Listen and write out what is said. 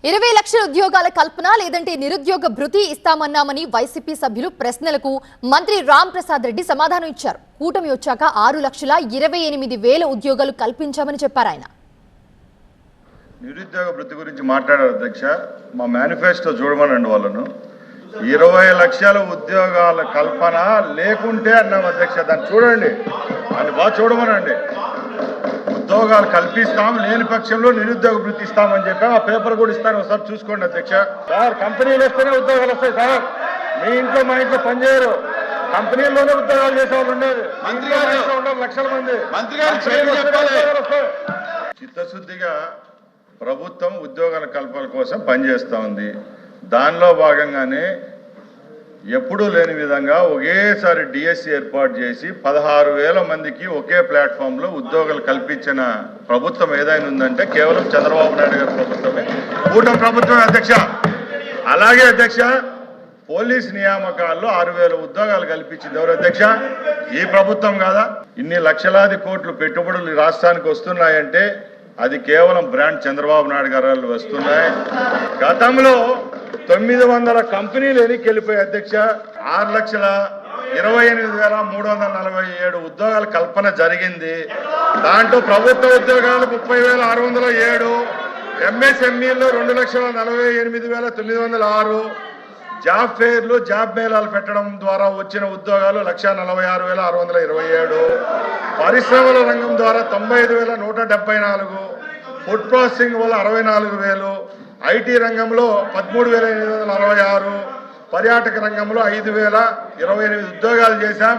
20 లక్షల ఉద్యోగాల కల్పన లేదంటే నిరుద్యోగ భృతి ఇస్తామన్నామని వైసీపీ సభ్యులు ప్రశ్నలకు మంత్రి రామ్ ప్రసాద్ రెడ్డి సమాధానం ఇచ్చారు. కూటమి వచ్చాక 6,28,000 ఉద్యోగాలు కల్పించామని చెప్పారు ఆయన. నిరుద్యోగ భృతి గురించి మాట్లాడారు అధ్యక్ష. మా మేనిఫెస్టో చూడమనండి వాళ్ళను. 20 లక్షల ఉద్యోగాల కల్పన లేకుంటే అన్నాం అధ్యక్ష. దాన్ని చూడండి, అని బాగా చూడమనండి. ఉద్యోగాలు కల్పిస్తాం, లేని పక్షంలో నిరుద్యోగ భృతి ఇస్తామని చెప్పాం. ఆ పేపర్ కూడా ఇస్తాను, ఒకసారి చూసుకోండి అధ్యక్ష. సార్, కంపెనీలు వస్తేనే ఉద్యోగాలు వస్తాయి సార్. మీ ఇంట్లో మా ఇంట్లో పనిచేయరు, కంపెనీల్లోనే ఉద్యోగాలు చేసే వాళ్ళు ఉండేది. లక్షల మంది చిత్తశుద్ధిగా ప్రభుత్వం ఉద్యోగాల కల్పన కోసం పనిచేస్తూ ఉంది. దానిలో భాగంగానే ఎప్పుడూ లేని విధంగా ఒకేసారి డిఎస్సి ఏర్పాటు చేసి 16,000 మందికి ఒకే ప్లాట్ఫామ్లో ఉద్యోగాలు కల్పించిన ప్రభుత్వం ఏదైనా ఉందంటే కేవలం చంద్రబాబు నాయుడు గారి ప్రభుత్వమే, కూటమి ప్రభుత్వమే అధ్యక్ష. అలాగే అధ్యక్ష, పోలీస్ నియామకాల్లో 6,000 ఉద్యోగాలు కల్పించింది ఎవరు అధ్యక్ష? ఈ ప్రభుత్వం కాదా? ఇన్ని లక్షలాది కోట్లు పెట్టుబడులు రాష్ట్రానికి వస్తున్నాయంటే అది కేవలం బ్రాండ్ చంద్రబాబు నాయుడు గారు వస్తున్నాయి. గతంలో 900 కంపెనీలు ఎన్నికెళ్ళిపోయి అధ్యక్ష 6,28,347 ఉద్యోగాల కల్పన జరిగింది. దాంట్లో ప్రభుత్వ ఉద్యోగాలు 30,607, ఎంఎస్ఎంఈలో 2,48,906, జాబ్ ఫెయిర్లు జాబ్ మేళాలు పెట్టడం ద్వారా వచ్చిన ఉద్యోగాలు 1,46,627, పరిశ్రమల రంగం ద్వారా 95,174, ఫుడ్ ప్రాసెసింగ్ వల్ల 64,000, ఐటీ రంగంలో 13,866, పర్యాటక రంగంలో 5,028 ఉద్యోగాలు చేశాం.